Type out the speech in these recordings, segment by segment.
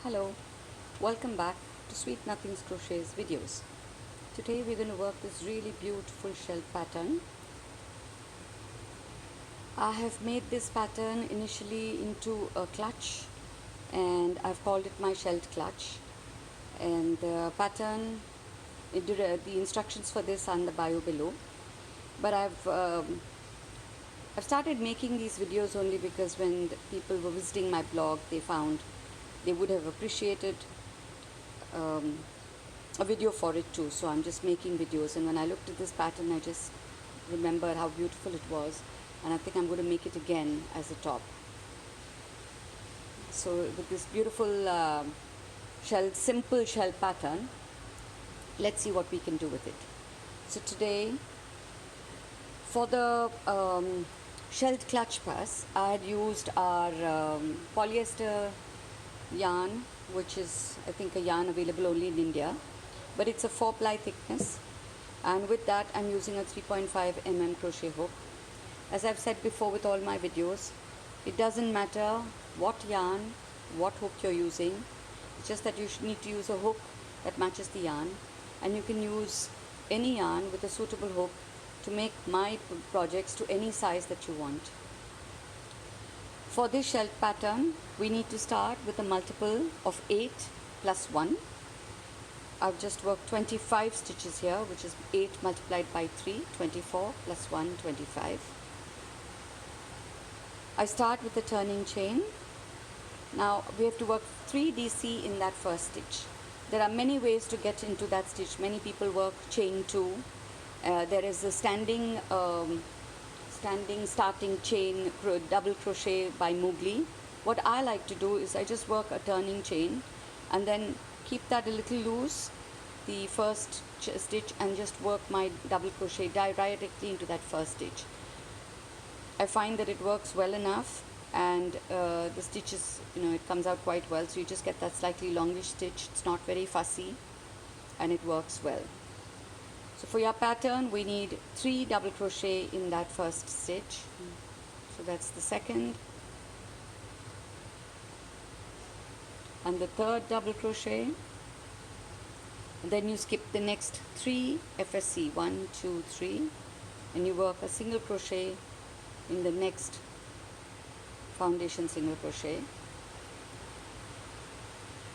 Hello, welcome back to Sweet Nothings Crochet's videos. Today we're going to work this really beautiful shell pattern. I have made this pattern initially into a clutch and I've called it my shelled clutch. And the pattern, the instructions for this are in the bio below. But I've started making these videos only because when the people were visiting my blog, they found they would have appreciated a video for it too. So I'm just making videos, and when I looked at this pattern, I just remembered how beautiful it was, and I think I'm going to make it again as a top. So with this beautiful simple shell pattern, let's see what we can do with it. So today, for the shelled clutch pass, I had used our polyester yarn, which is I think a yarn available only in India, but it's a 4-ply thickness, and with that I'm using a 3.5 mm crochet hook. As I've said before with all my videos, it doesn't matter what yarn, what hook you're using, it's just that you need to use a hook that matches the yarn, and you can use any yarn with a suitable hook to make my projects to any size that you want. For this shell pattern, we need to start with a multiple of 8 plus 1. I've just worked 25 stitches here, which is 8 multiplied by 3, 24 plus 1, 25. I start with a turning chain. Now we have to work 3 DC in that first stitch. There are many ways to get into that stitch. Many people work chain 2. There is a starting chain double crochet by Mowgli. What I like to do is I just work a turning chain and then keep that a little loose, the first stitch, and just work my double crochet directly into that first stitch. I find that it works well enough, and the stitches, it comes out quite well, so you just get that slightly longish stitch. It's not very fussy and it works well. So for your pattern, we need 3 double crochet in that first stitch. So that's the second and the third double crochet. And then you skip the next 3 FSC, 1, 2, 3, and you work a single crochet in the next foundation single crochet.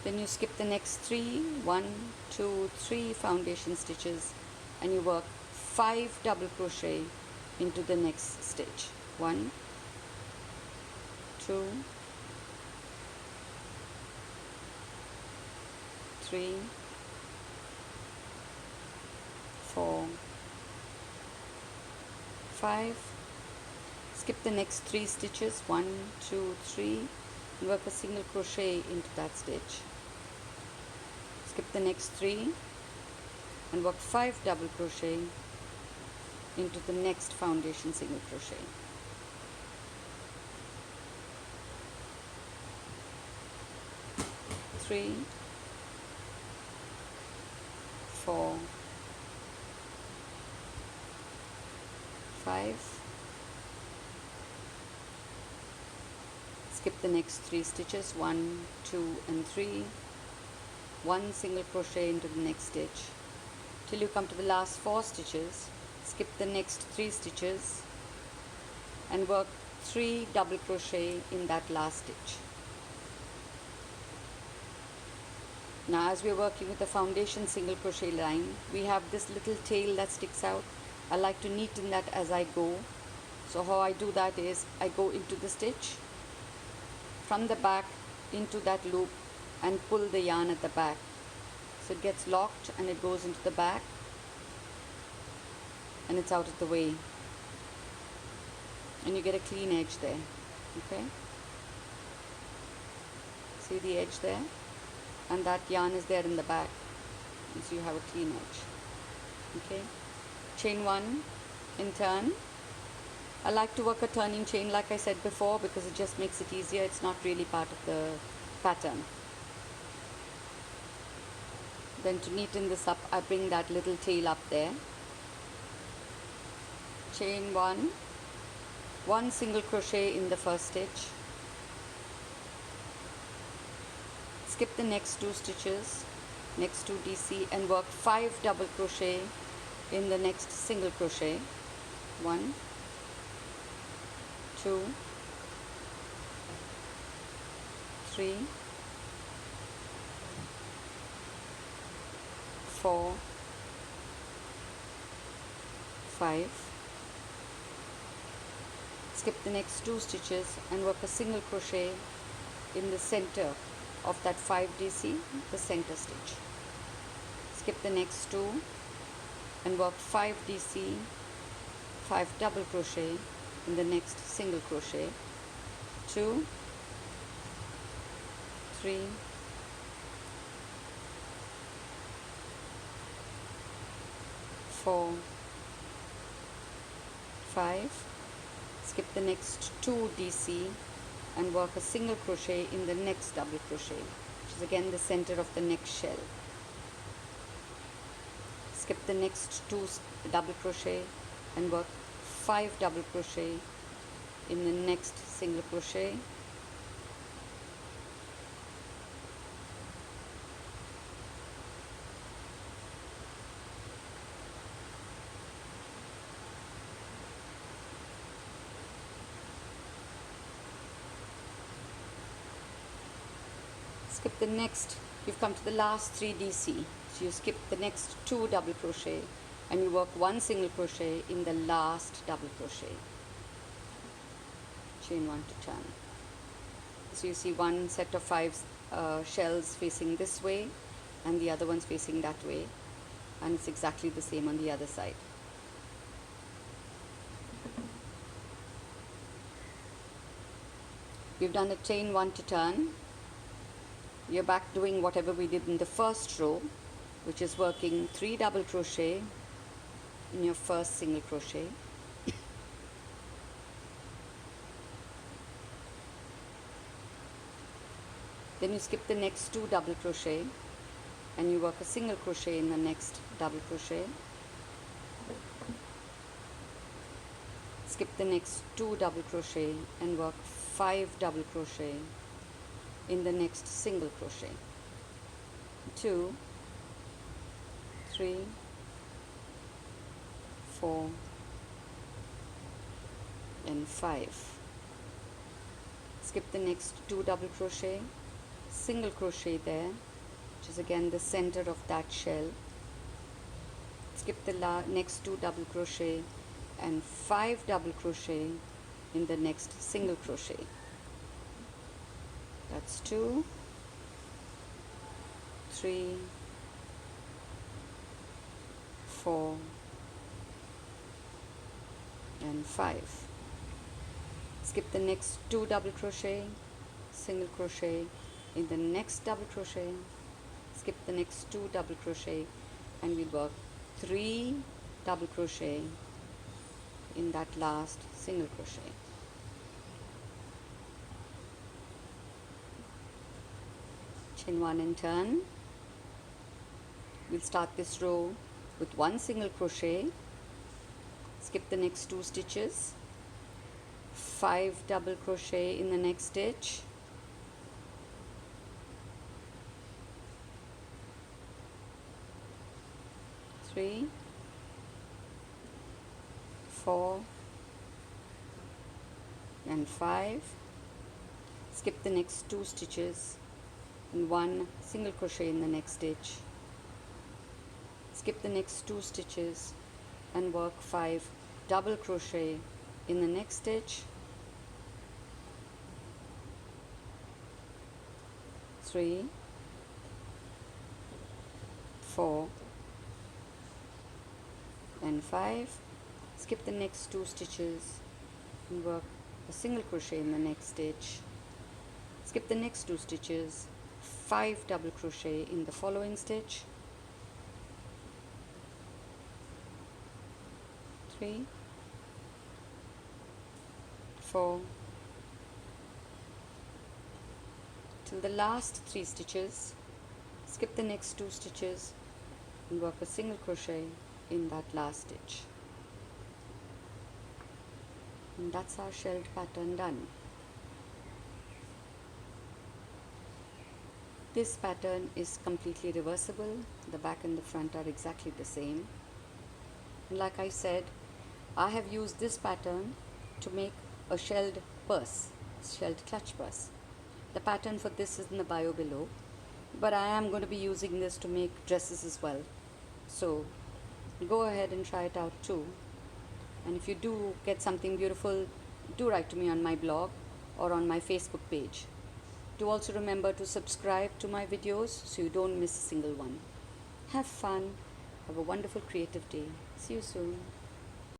Then you skip the next 3, 1, 2, 3 foundation stitches, and you work 5 double crochet into the next stitch. 1, 2, 3, 4, 5. Skip the next 3 stitches, 1, 2, 3, and work a single crochet into that stitch. Skip the next 3 and work 5 double crochet into the next foundation single crochet. Three, 4, 5. Skip the next 3 stitches, 1, 2, and 3. 1 single crochet into the next stitch till you come to the last 4 stitches. Skip the next 3 stitches and work 3 double crochet in that last stitch. Now as we are working with the foundation single crochet line, we have this little tail that sticks out. I like to neaten that as I go. So how I do that is I go into the stitch from the back into that loop and pull the yarn at the back. So it gets locked and it goes into the back and it's out of the way, and you get a clean edge there. Okay, see the edge there, and that yarn is there in the back, and so you have a clean edge. Okay, chain 1 in turn. I like to work a turning chain, like I said before, because it just makes it easier. It's not really part of the pattern. Then to neaten this up, I bring that little tail up there. Chain 1, 1 single crochet in the first stitch, skip the next 2 stitches, next 2 DC, and work 5 double crochet in the next single crochet. 1, 2, 3, 4, 5. Skip the next 2 stitches and work a single crochet in the center of that 5 DC, the center stitch. Skip the next 2 and work 5 DC, 5 double crochet in the next single crochet. 2, 3, 4, 5. Skip the next 2 DC and work a single crochet in the next double crochet, which is again the center of the next shell. Skip the next 2 double crochet and work 5 double crochet in the next single crochet. Skip the next, you've come to the last 3 DC, so you skip the next 2 double crochet and you work 1 single crochet in the last double crochet. Chain 1 to turn. So you see one set of 5 shells facing this way and the other ones facing that way, and it's exactly the same on the other side. We've done a chain 1 to turn. You're back doing whatever we did in the first row, which is working 3 double crochet in your first single crochet. Then you skip the next 2 double crochet and you work a single crochet in the next double crochet. Skip the next 2 double crochet and work 5 double crochet in the next single crochet. 2, 3, 4, and 5. Skip the next 2 double crochet, single crochet there, which is again the center of that shell. Skip the next 2 double crochet and 5 double crochet in the next single crochet. That's 2, 3, 4, and 5. Skip the next 2 double crochet, single crochet in the next double crochet. Skip the next 2 double crochet and we'll work 3 double crochet in that last single crochet. Chain 1 and turn. We'll start this row with 1 single crochet, skip the next 2 stitches, 5 double crochet in the next stitch, three, 4, and 5. Skip the next 2 stitches and 1 single crochet in the next stitch. Skip the next 2 stitches and work 5 double crochet in the next stitch, 3, 4, and 5. Skip the next 2 stitches and work a single crochet in the next stitch. Skip the next 2 stitches, 5 double crochet in the following stitch, 3, 4, till the last 3 stitches. Skip the next 2 stitches and work a single crochet in that last stitch. And that's our shelled pattern done. This pattern is completely reversible. The back and the front are exactly the same. And like I said, I have used this pattern to make a shelled purse, shelled clutch purse. The pattern for this is in the bio below, but I am going to be using this to make dresses as well. So go ahead and try it out too. And if you do get something beautiful, do write to me on my blog or on my Facebook page. Do also remember to subscribe to my videos so you don't miss a single one. Have fun. Have a wonderful creative day. See you soon.